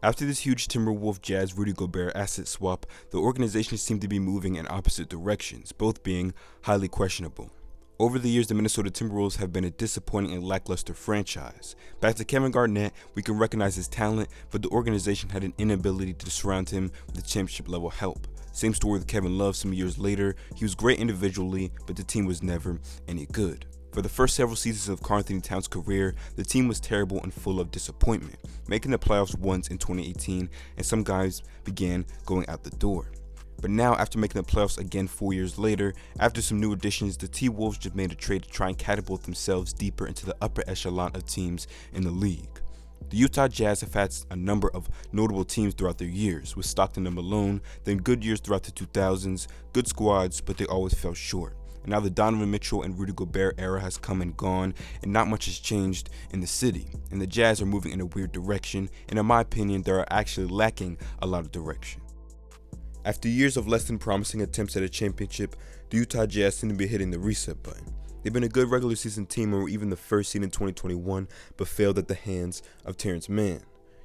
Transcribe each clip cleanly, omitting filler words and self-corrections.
After this huge Timberwolf Jazz Rudy Gobert asset swap, the organization seemed to be moving in opposite directions, both being highly questionable. Over the years, the Minnesota Timberwolves have been a disappointing and lackluster franchise. Back to Kevin Garnett, we can recognize his talent, but the organization had an inability to surround him with championship level help. Same story with Kevin Love some years later. He was great individually, but the team was never any good. For the first several seasons of Karl-Anthony Towns' career, the team was terrible and full of disappointment, making the playoffs once in 2018, and some guys began going out the door. But now, after making the playoffs again 4 years later, after some new additions, the T-Wolves just made a trade to try and catapult themselves deeper into the upper echelon of teams in the league. The Utah Jazz have had a number of notable teams throughout their years, with Stockton and Malone, then good years throughout the 2000s, good squads, but they always fell short. And now the Donovan Mitchell and Rudy Gobert era has come and gone, and not much has changed in the city. And the Jazz are moving in a weird direction, and in my opinion, they are actually lacking a lot of direction. After years of less than promising attempts at a championship, the Utah Jazz seem to be hitting the reset button. They've been a good regular season team and were even the first seed in 2021, but failed at the hands of Terrence Mann.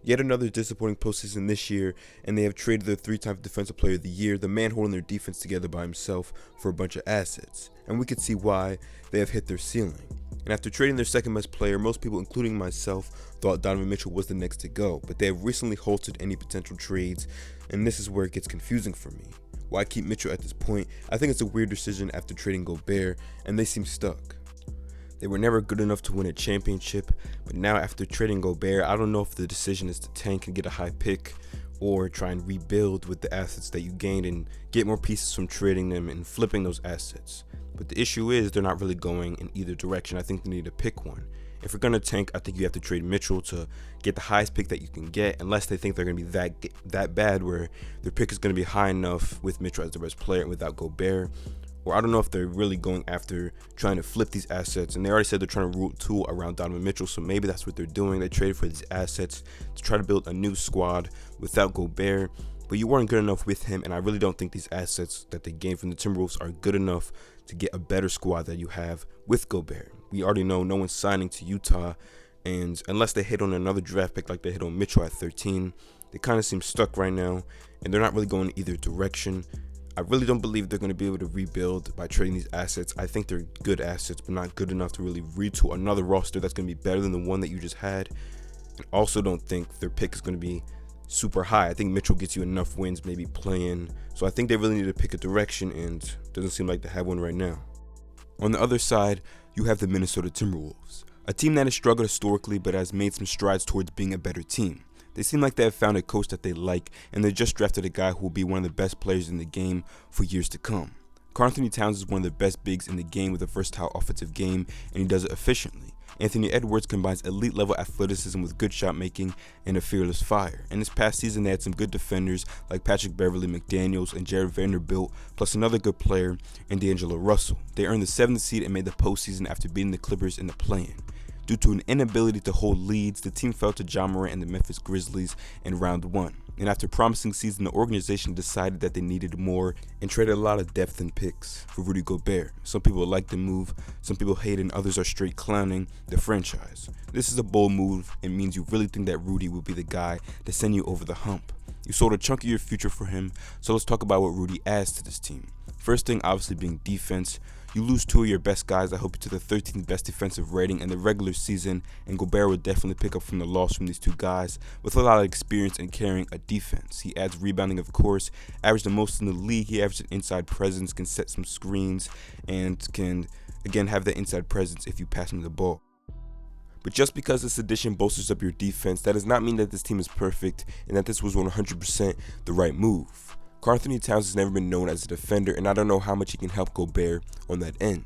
Yet another disappointing postseason this year, and they have traded their three-time Defensive Player of the Year, the man holding their defense together by himself, for a bunch of assets. And we can see why they have hit their ceiling. And after trading their second best player, most people, including myself, thought Donovan Mitchell was the next to go, but they have recently halted any potential trades, and this is where it gets confusing for me. Why keep Mitchell at this point? I think it's a weird decision after trading Gobert, and they seem stuck. They were never good enough to win a championship, but now after trading Gobert, I don't know if the decision is to tank and get a high pick or try and rebuild with the assets that you gained and get more pieces from trading them and flipping those assets. But the issue is they're not really going in either direction. I think they need to pick one. If you're going to tank, I think you have to trade Mitchell to get the highest pick that you can get, unless they think they're going to be that bad where their pick is going to be high enough with Mitchell as the best player and without Gobert. Or I don't know if they're really going after trying to flip these assets, and they already said they're trying to root tool around Donovan Mitchell, so maybe that's what they're doing. They traded for these assets to try to build a new squad without Gobert, but you weren't good enough with him, and I really don't think these assets that they gained from the Timberwolves are good enough to get a better squad that you have with Gobert. We already know no one's signing to Utah, and unless they hit on another draft pick like they hit on Mitchell at 13, they kind of seem stuck right now, and they're not really going either direction. I really don't believe they're going to be able to rebuild by trading these assets. I think they're good assets, but not good enough to really retool another roster that's going to be better than the one that you just had. And also don't think their pick is going to be super high. I think Mitchell gets you enough wins, maybe playing. So I think they really need to pick a direction, and it doesn't seem like they have one right now. On the other side, you have the Minnesota Timberwolves, a team that has struggled historically but has made some strides towards being a better team. They seem like they have found a coach that they like, and they just drafted a guy who will be one of the best players in the game for years to come. Karl-Anthony Towns is one of the best bigs in the game with a versatile offensive game, and he does it efficiently. Anthony Edwards combines elite-level athleticism with good shot making and a fearless fire. And this past season, they had some good defenders like Patrick Beverly McDaniels and Jared Vanderbilt, plus another good player in D'Angelo Russell. They earned the 7th seed and made the postseason after beating the Clippers in the play-in. Due to an inability to hold leads, the team fell to Ja Morant and the Memphis Grizzlies in round 1. And after a promising season, the organization decided that they needed more and traded a lot of depth and picks for Rudy Gobert. Some people like the move, some people hate it, and others are straight clowning the franchise. This is a bold move and means you really think that Rudy will be the guy to send you over the hump. You sold a chunk of your future for him, so let's talk about what Rudy adds to this team. First thing, obviously, being defense. You lose 2 of your best guys that help you to the 13th best defensive rating in the regular season, and Gobert would definitely pick up from the loss from these two guys with a lot of experience in carrying a defense. He adds rebounding, of course, averaged the most in the league. He averages an inside presence, can set some screens, and can, again, have that inside presence if you pass him the ball. But just because this addition bolsters up your defense, that does not mean that this team is perfect and that this was 100% the right move. Karl-Anthony Towns has never been known as a defender, and I don't know how much he can help Gobert on that end.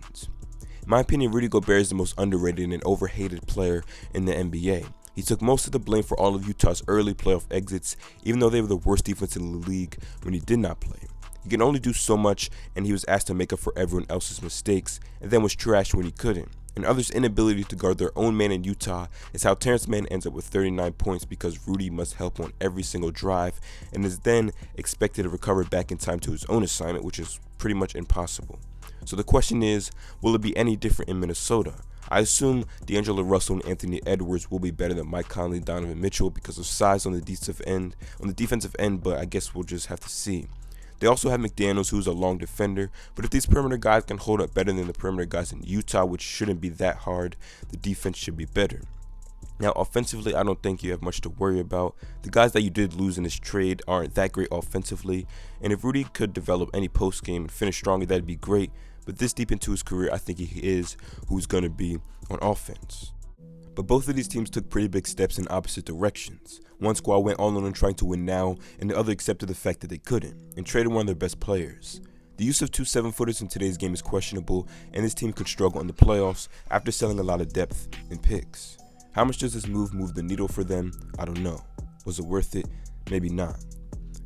In my opinion, Rudy Gobert is the most underrated and overhated player in the NBA. He took most of the blame for all of Utah's early playoff exits, even though they were the worst defense in the league when he did not play. He can only do so much, and he was asked to make up for everyone else's mistakes, and then was trashed when he couldn't. And others' inability to guard their own man in Utah is how Terrence Mann ends up with 39 points because Rudy must help on every single drive and is then expected to recover back in time to his own assignment, which is pretty much impossible. So the question is, will it be any different in Minnesota? I assume D'Angelo Russell and Anthony Edwards will be better than Mike Conley and Donovan Mitchell because of size on the defensive end, but I guess we'll just have to see. They also have McDaniels, who's a long defender, but if these perimeter guys can hold up better than the perimeter guys in Utah, which shouldn't be that hard, the defense should be better. Now, offensively, I don't think you have much to worry about. The guys that you did lose in this trade aren't that great offensively, and if Rudy could develop any post game and finish stronger, that'd be great. But this deep into his career, I think he is who's going to be on offense. But both of these teams took pretty big steps in opposite directions. One squad went all in on trying to win now, and the other accepted the fact that they couldn't, and traded one of their best players. The use of two 7-footers in today's game is questionable, and this team could struggle in the playoffs after selling a lot of depth and picks. How much does this move the needle for them? I don't know. Was it worth it? Maybe not.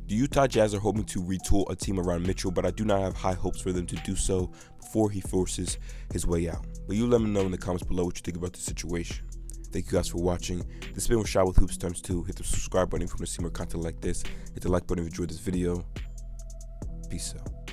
The Utah Jazz are hoping to retool a team around Mitchell, but I do not have high hopes for them to do so before he forces his way out. But you let me know in the comments below what you think about the situation. Thank you guys for watching. This has been Rashad with Hoops Times 2. Hit the subscribe button if you want to see more content like this. Hit the like button if you enjoyed this video. Peace out.